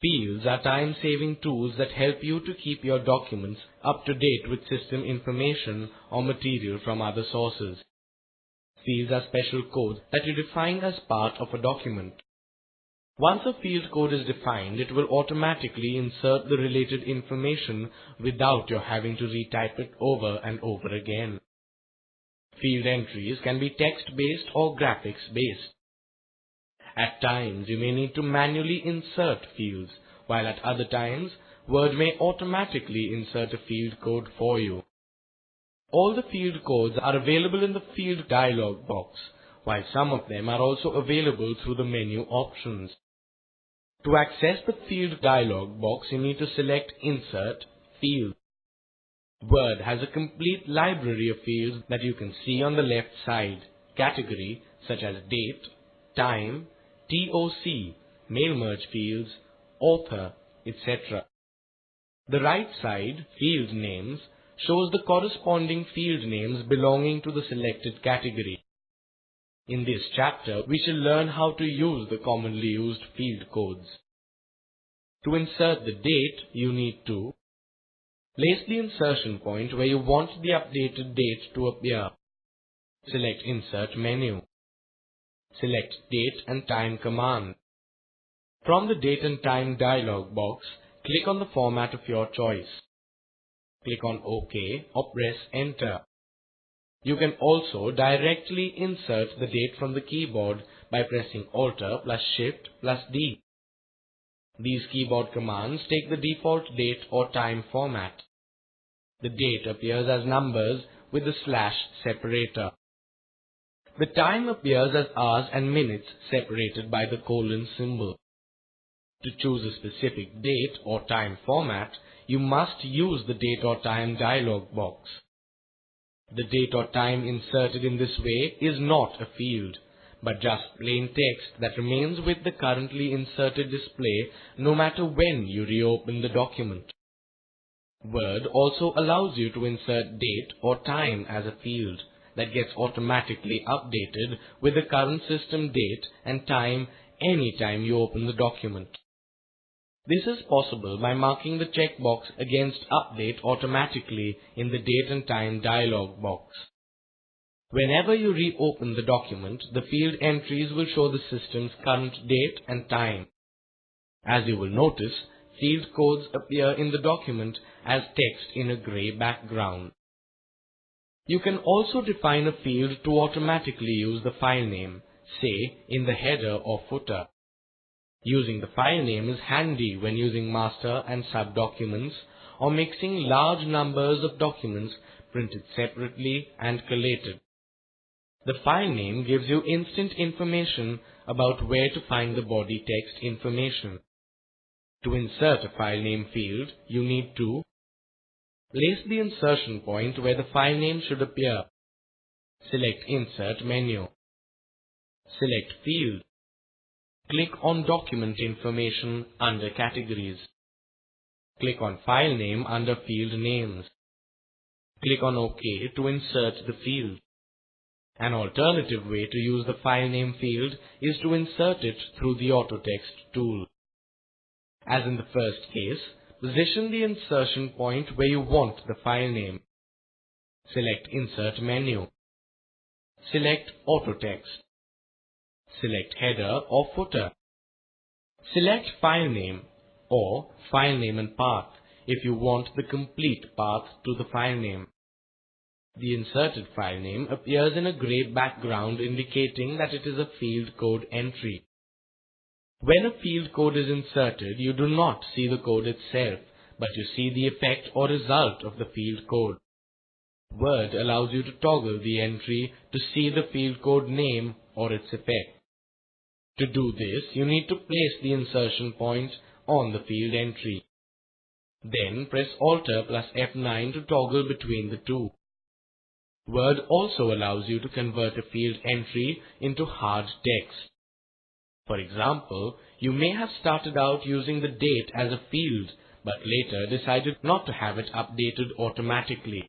Fields are time-saving tools that help you to keep your documents up to date with system information or material from other sources. Fields are special codes that you define as part of a document. Once a field code is defined, it will automatically insert the related information without your having to retype it over and over again. Field entries can be text-based or graphics-based. At times, you may need to manually insert fields, while at other times, Word may automatically insert a field code for you. All the field codes are available in the field dialog box, while some of them are also available through the menu options. To access the field dialog box, you need to select Insert Field. Word has a complete library of fields that you can see on the left side. Category such as date, time, TOC, mail merge fields, author, etc. The right side, Field Names, shows the corresponding field names belonging to the selected category. In this chapter, we shall learn how to use the commonly used field codes. To insert the date, you need to place the insertion point where you want the updated date to appear. Select Insert menu. Select Date and Time command. From the Date and Time dialog box, click on the format of your choice. Click on OK or press Enter. You can also directly insert the date from the keyboard by pressing Alt plus Shift plus D. These keyboard commands take the default date or time format. The date appears as numbers with the slash separator. The time appears as hours and minutes separated by the colon symbol. To choose a specific date or time format, you must use the date or time dialog box. The date or time inserted in this way is not a field, but just plain text that remains with the currently inserted display no matter when you reopen the document. Word also allows you to insert date or time as a field that gets automatically updated with the current system date and time anytime you open the document. This is possible by marking the checkbox against Update automatically in the Date and Time dialog box. Whenever you reopen the document, the field entries will show the system's current date and time. As you will notice, field codes appear in the document as text in a gray background. You can also define a field to automatically use the file name, say in the header or footer. Using the file name is handy when using master and sub-documents or mixing large numbers of documents printed separately and collated. The file name gives you instant information about where to find the body text information. To insert a file name field, you need to place the insertion point where the file name should appear. Select Insert menu. Select Field. Click on Document Information under Categories. Click on File Name under Field Names. Click on OK to insert the field. An alternative way to use the file name field is to insert it through the AutoText tool. As in the first case, position the insertion point where you want the file name. Select Insert menu. Select AutoText. Select Header or Footer. Select File Name or File Name and Path if you want the complete path to the file name. The inserted file name appears in a gray background indicating that it is a field code entry. When a field code is inserted, you do not see the code itself, but you see the effect or result of the field code. Word allows you to toggle the entry to see the field code name or its effect. To do this, you need to place the insertion point on the field entry. Then press Alt plus F9 to toggle between the two. Word also allows you to convert a field entry into hard text. For example, you may have started out using the date as a field, but later decided not to have it updated automatically.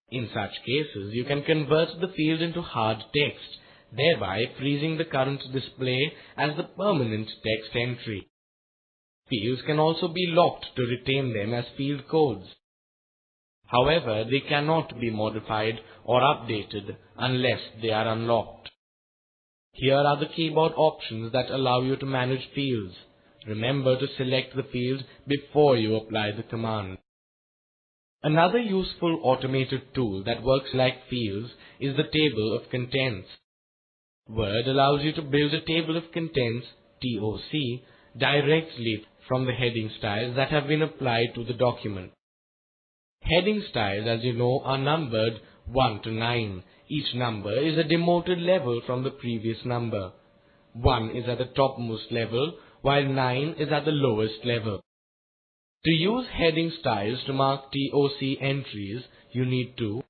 In such cases, you can convert the field into hard text, thereby freezing the current display as the permanent text entry. Fields can also be locked to retain them as field codes. However, they cannot be modified or updated unless they are unlocked. Here are the keyboard options that allow you to manage fields. Remember to select the field before you apply the command. Another useful automated tool that works like fields is the table of contents. Word allows you to build a table of contents, TOC, directly from the heading styles that have been applied to the document. Heading styles, as you know, are numbered 1 to 9. Each number is a demoted level from the previous number. 1 is at the topmost level, while 9 is at the lowest level. To use heading styles to mark TOC entries, you need to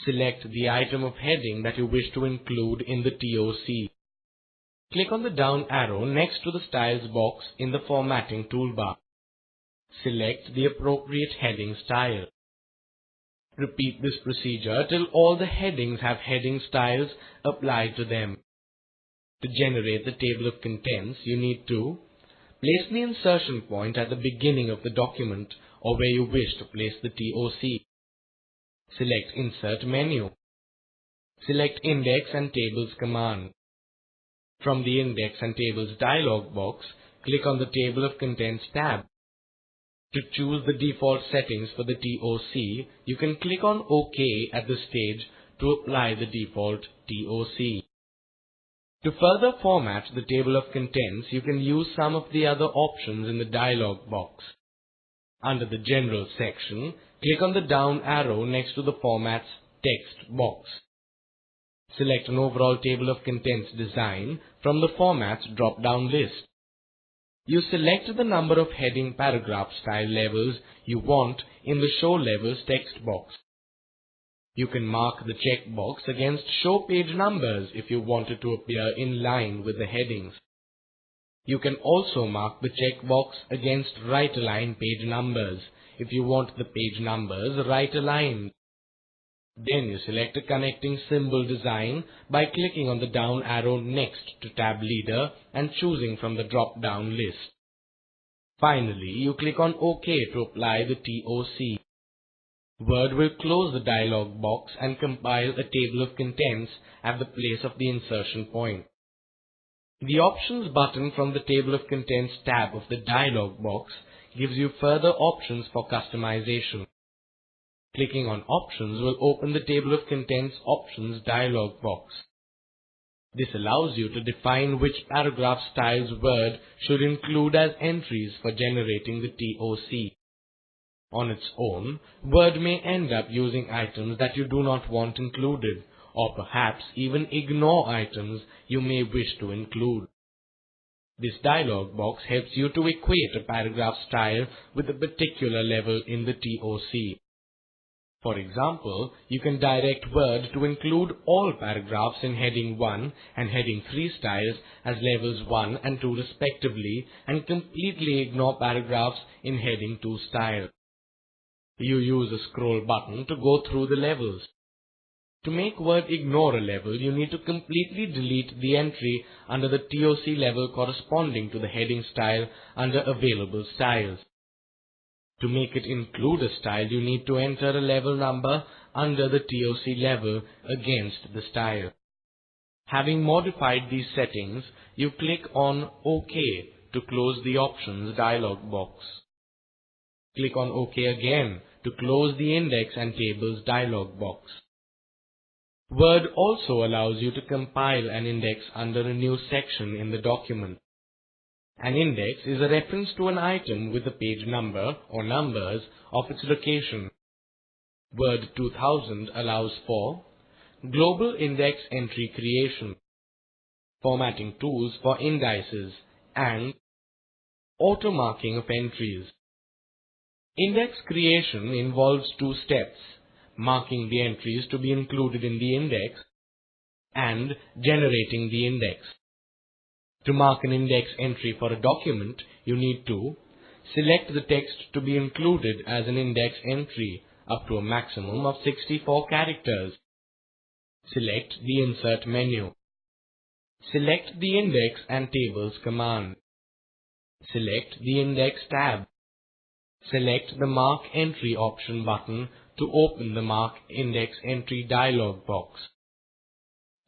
select the item of heading that you wish to include in the TOC. Click on the down arrow next to the styles box in the formatting toolbar. Select the appropriate heading style. Repeat this procedure till all the headings have heading styles applied to them. To generate the table of contents, you need to place the insertion point at the beginning of the document or where you wish to place the TOC. Select Insert menu. Select Index and Tables command. From the Index and Tables dialog box, click on the Table of Contents tab. To choose the default settings for the TOC, you can click on OK at this stage to apply the default TOC. To further format the table of contents, you can use some of the other options in the dialog box. Under the General section, click on the down arrow next to the Format's text box. Select an overall table of contents design from the Formats drop-down list. You select the number of heading paragraph style levels you want in the Show Levels text box. You can mark the checkbox against Show Page Numbers if you want it to appear in line with the headings. You can also mark the checkbox against Right Align Page Numbers if you want the page numbers right aligned. Then you select a connecting symbol design by clicking on the down arrow next to Tab Leader and choosing from the drop-down list. Finally, you click on OK to apply the TOC. Word will close the dialog box and compile a table of contents at the place of the insertion point. The Options button from the Table of Contents tab of the dialog box gives you further options for customization. Clicking on Options will open the Table of Contents Options dialog box. This allows you to define which paragraph styles Word should include as entries for generating the TOC. On its own, Word may end up using items that you do not want included, or perhaps even ignore items you may wish to include. This dialog box helps you to equate a paragraph style with a particular level in the TOC. For example, you can direct Word to include all paragraphs in Heading 1 and Heading 3 styles as levels 1 and 2 respectively, and completely ignore paragraphs in Heading 2 style. You use a scroll button to go through the levels. To make Word ignore a level, you need to completely delete the entry under the TOC level corresponding to the heading style under Available Styles. To make it include a style, you need to enter a level number under the TOC level against the style. Having modified these settings, you click on OK to close the Options dialog box. Click on OK again to close the Index and Tables dialog box. Word also allows you to compile an index under a new section in the document. An index is a reference to an item with the page number or numbers of its location. Word 2000 allows for global index entry creation, formatting tools for indices, and auto-marking of entries. Index creation involves two steps: marking the entries to be included in the index and generating the index. To mark an index entry for a document, you need to select the text to be included as an index entry up to a maximum of 64 characters. Select the Insert menu. Select the Index and Tables command. Select the Index tab. Select the Mark Entry option button to open the Mark Index Entry dialog box.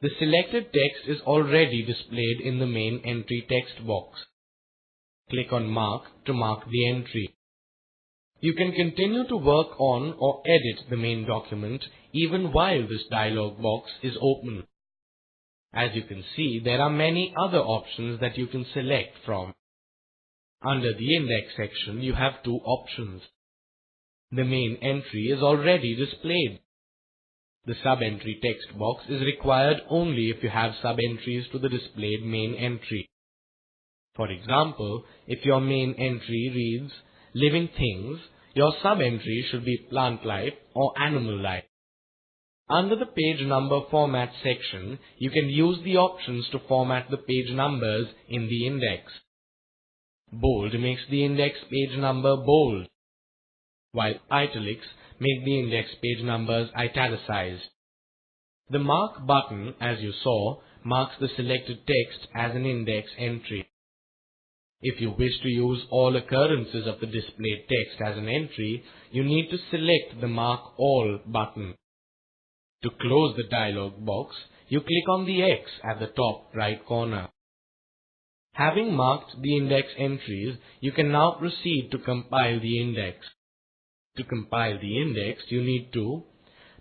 The selected text is already displayed in the main entry text box. Click on Mark to mark the entry. You can continue to work on or edit the main document even while this dialog box is open. As you can see, there are many other options that you can select from. Under the Index section, you have two options. The main entry is already displayed. The sub-entry text box is required only if you have sub-entries to the displayed main entry. For example, if your main entry reads Living Things, your sub-entry should be Plant Life or Animal Life. Under the Page Number Format section, you can use the options to format the page numbers in the index. Bold makes the index page number bold, while italics make the index page numbers italicized. The Mark button, as you saw, marks the selected text as an index entry. If you wish to use all occurrences of the displayed text as an entry, you need to select the Mark All button. To close the dialog box, you click on the X at the top right corner. Having marked the index entries, you can now proceed to compile the index. To compile the index, you need to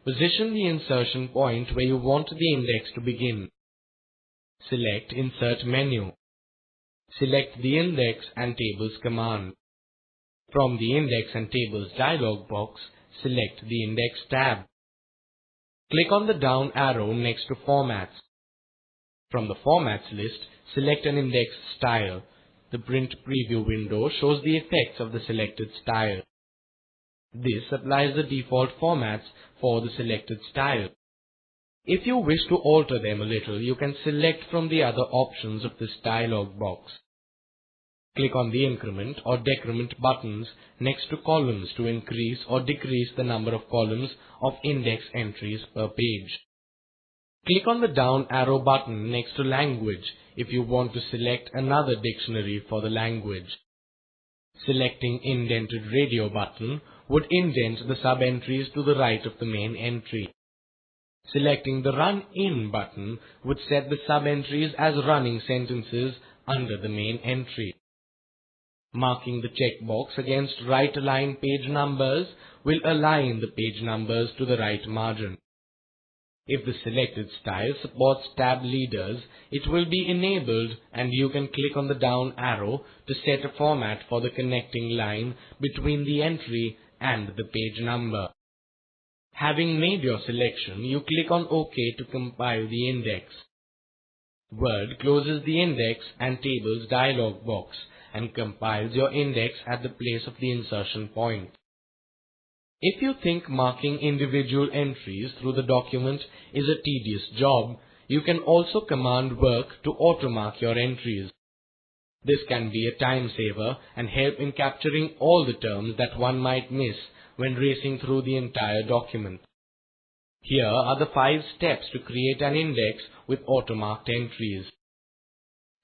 position the insertion point where you want the index to begin. Select Insert menu. Select the Index and Tables command. From the Index and Tables dialog box, select the Index tab. Click on the down arrow next to Formats. From the Formats list, select an index style. The Print Preview window shows the effects of the selected style. This applies the default formats for the selected style. If you wish to alter them a little, you can select from the other options of this dialog box. Click on the Increment or Decrement buttons next to columns to increase or decrease the number of columns of index entries per page. Click on the down arrow button next to Language if you want to select another dictionary for the language. Selecting Indented Radio button would indent the sub-entries to the right of the main entry. Selecting the Run In button would set the sub-entries as running sentences under the main entry. Marking the checkbox against Right Align Page Numbers will align the page numbers to the right margin. If the selected style supports tab leaders, it will be enabled and you can click on the down arrow to set a format for the connecting line between the entry and the page number. Having made your selection, you click on OK to compile the index. Word closes the Index and Tables dialog box and compiles your index at the place of the insertion point. If you think marking individual entries through the document is a tedious job, you can also command Work to automark your entries. This can be a time saver and help in capturing all the terms that one might miss when racing through the entire document. Here are the 5 steps to create an index with automarked entries.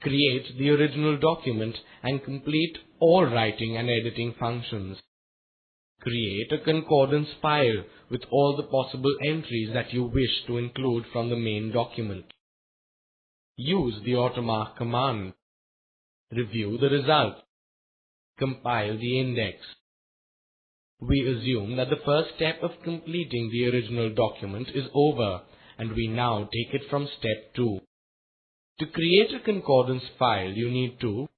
Create the original document and complete all writing and editing functions. Create a concordance file with all the possible entries that you wish to include from the main document. Use the automark command. Review the result. Compile the index. We assume that the first step of completing the original document is over, and we now take it from step 2. To create a concordance file, you need to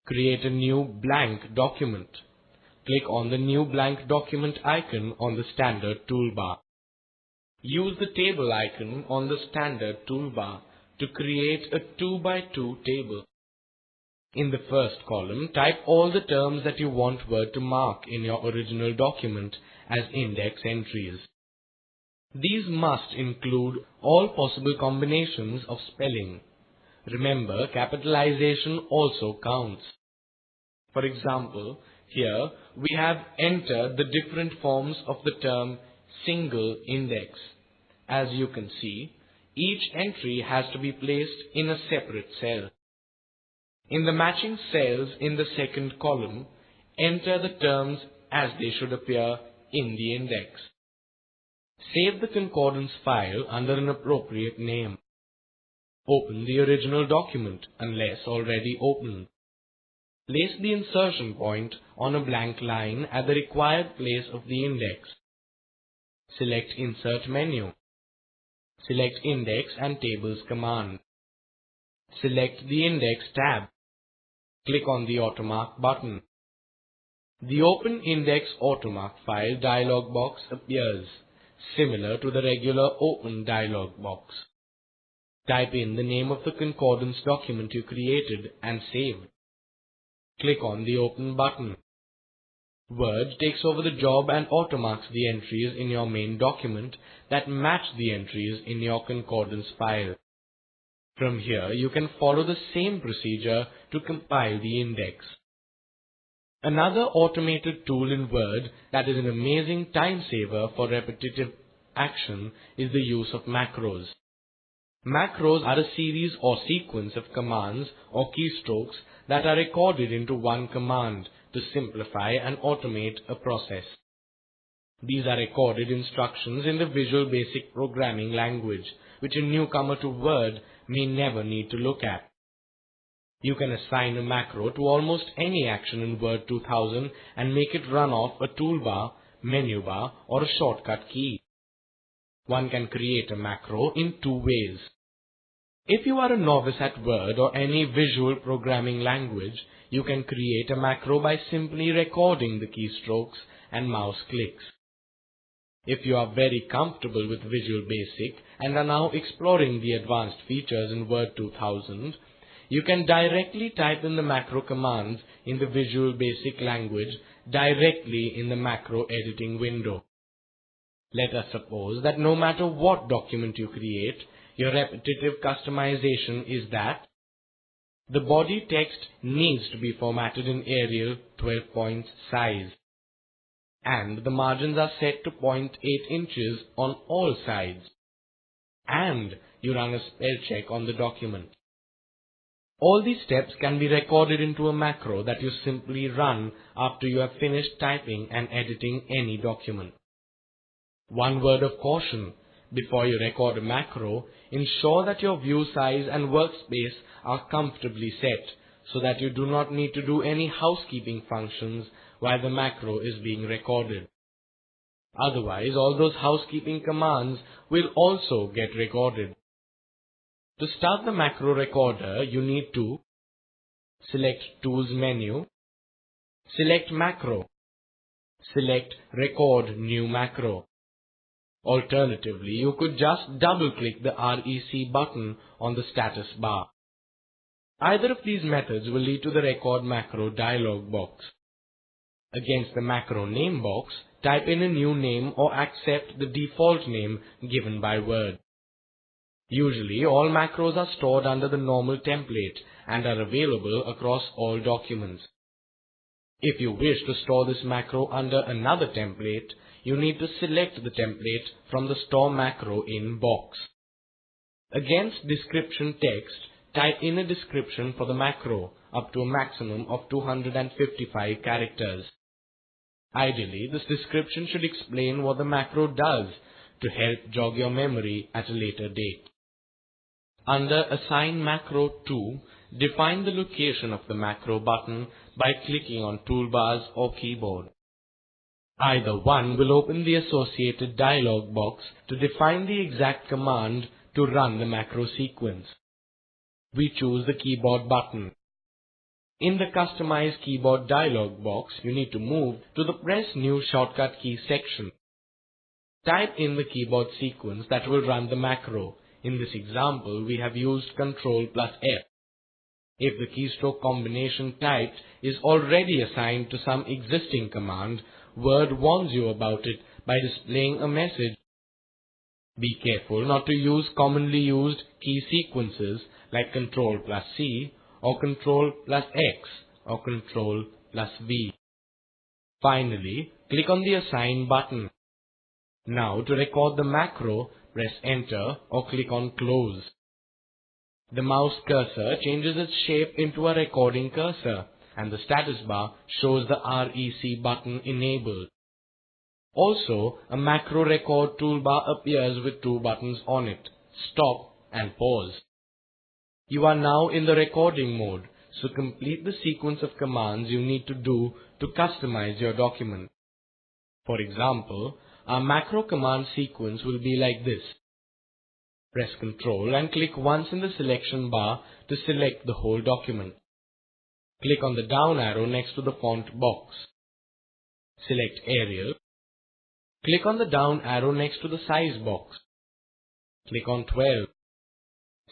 create a new blank document. Click on the New Blank Document icon on the standard toolbar. Use the table icon on the standard toolbar to create a 2x2 table. In the first column, type all the terms that you want Word to mark in your original document as index entries. These must include all possible combinations of spelling. Remember, capitalization also counts. For example, here we have entered the different forms of the term single index. As you can see, each entry has to be placed in a separate cell. In the matching cells in the second column, enter the terms as they should appear in the index. Save the concordance file under an appropriate name. Open the original document unless already opened. Place the insertion point on a blank line at the required place of the index. Select Insert menu. Select Index and Tables command. Select the Index tab. Click on the Automark button. The Open Index Automark file dialog box appears, similar to the regular Open dialog box. Type in the name of the concordance document you created and saved. Click on the Open button. Word takes over the job and automarks the entries in your main document that match the entries in your concordance file. From here, you can follow the same procedure to compile the index. Another automated tool in Word that is an amazing time saver for repetitive action is the use of macros. Macros are a series or sequence of commands or keystrokes that are recorded into one command to simplify and automate a process. These are recorded instructions in the Visual Basic Programming language, which a newcomer to Word may never need to look at. You can assign a macro to almost any action in Word 2000 and make it run off a toolbar, menu bar, or a shortcut key. One can create a macro in two ways. If you are a novice at Word or any visual programming language, you can create a macro by simply recording the keystrokes and mouse clicks. If you are very comfortable with Visual Basic and are now exploring the advanced features in Word 2000, you can directly type in the macro commands in the Visual Basic language directly in the macro editing window. Let us suppose that no matter what document you create, your repetitive customization is that the body text needs to be formatted in Arial 12 points size, and the margins are set to 0.8 inches on all sides, and you run a spell check on the document. All these steps can be recorded into a macro that you simply run after you have finished typing and editing any document. One word of caution: before you record a macro, ensure that your view size and workspace are comfortably set so that you do not need to do any housekeeping functions while the macro is being recorded. Otherwise, all those housekeeping commands will also get recorded. To start the macro recorder, you need to select Tools menu, select Macro, select Record New Macro. Alternatively, you could just double-click the REC button on the status bar. Either of these methods will lead to the Record Macro dialog box. Against the macro name box, type in a new name or accept the default name given by Word. Usually, all macros are stored under the normal template and are available across all documents. If you wish to store this macro under another template, you need to select the template from the Store Macro In box. Against description text, type in a description for the macro up to a maximum of 255 characters. Ideally, this description should explain what the macro does to help jog your memory at a later date. Under Assign Macro to, define the location of the macro button by clicking on Toolbars or Keyboard. Either one will open the associated dialog box to define the exact command to run the macro sequence. We choose the Keyboard button. In the Customize Keyboard dialog box, you need to move to the Press New Shortcut Key section. Type in the keyboard sequence that will run the macro. In this example, we have used Ctrl plus F. If the keystroke combination typed is already assigned to some existing command, Word warns you about it by displaying a message. Be careful not to use commonly used key sequences like Ctrl plus C or Ctrl plus X or Ctrl plus V. Finally, click on the Assign button. Now, to record the macro, press Enter or click on Close. The mouse cursor changes its shape into a recording cursor, and the status bar shows the REC button enabled. Also, a macro record toolbar appears with two buttons on it, stop and pause. You are now in the recording mode, so complete the sequence of commands you need to do to customize your document. For example, our macro command sequence will be like this. Press Ctrl and click once in the selection bar to select the whole document. Click on the down arrow next to the font box. Select Arial. Click on the down arrow next to the size box. Click on 12.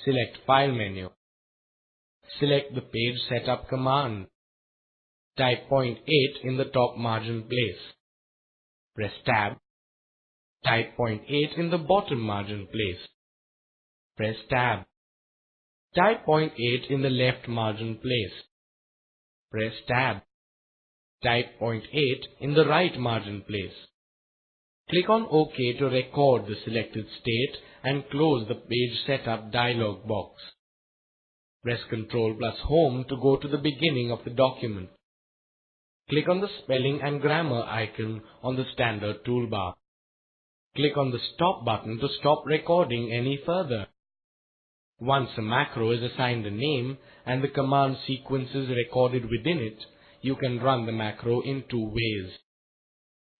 Select File menu. Select the Page Setup command. Type 0.8 in the top margin place. Press Tab. Type 0.8 in the bottom margin place. Press Tab. Type 0.8 in the left margin place. Press Tab. Type 0.8 in the right margin place. Click on OK to record the selected state and close the Page Setup dialog box. Press Ctrl plus Home to go to the beginning of the document. Click on the Spelling and Grammar icon on the standard toolbar. Click on the Stop button to stop recording any further. Once a macro is assigned a name and the command sequence is recorded within it, you can run the macro in two ways.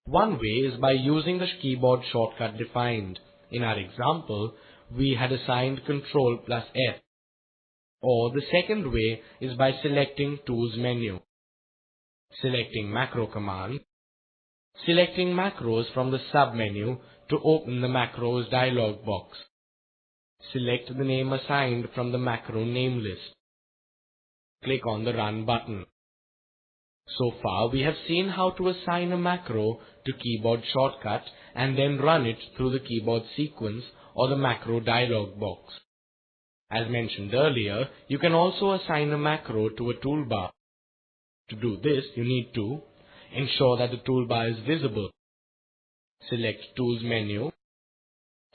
One way is by using the keyboard shortcut defined. In our example, we had assigned Ctrl plus F. Or the second way is by selecting Tools menu. Selecting Macro command. Selecting Macros from the sub-menu to open the Macros dialog box. Select the name assigned from the macro name list. Click on the Run button. So far, we have seen how to assign a macro to keyboard shortcut and then run it through the keyboard sequence or the macro dialog box. As mentioned earlier, you can also assign a macro to a toolbar. To do this, you need to ensure that the toolbar is visible. Select Tools menu.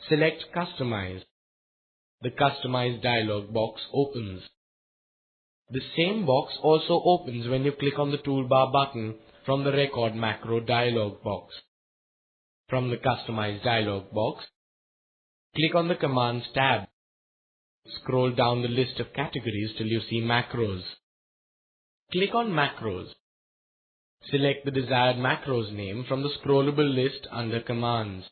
Select Customize. The Customize dialog box opens. The same box also opens when you click on the toolbar button from the Record Macro dialog box. From the Customize dialog box, click on the Commands tab. Scroll down the list of categories till you see Macros. Click on Macros. Select the desired macro's name from the scrollable list under Commands.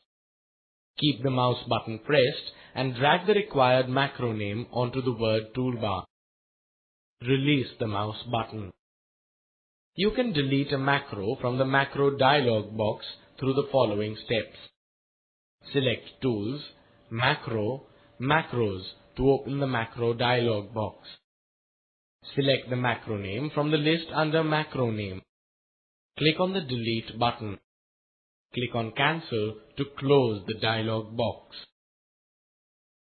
Keep the mouse button pressed and drag the required macro name onto the Word toolbar. Release the mouse button. You can delete a macro from the macro dialog box through the following steps. Select Tools, Macro, Macros to open the macro dialog box. Select the macro name from the list under Macro Name. Click on the Delete button. Click on Cancel to close the dialog box.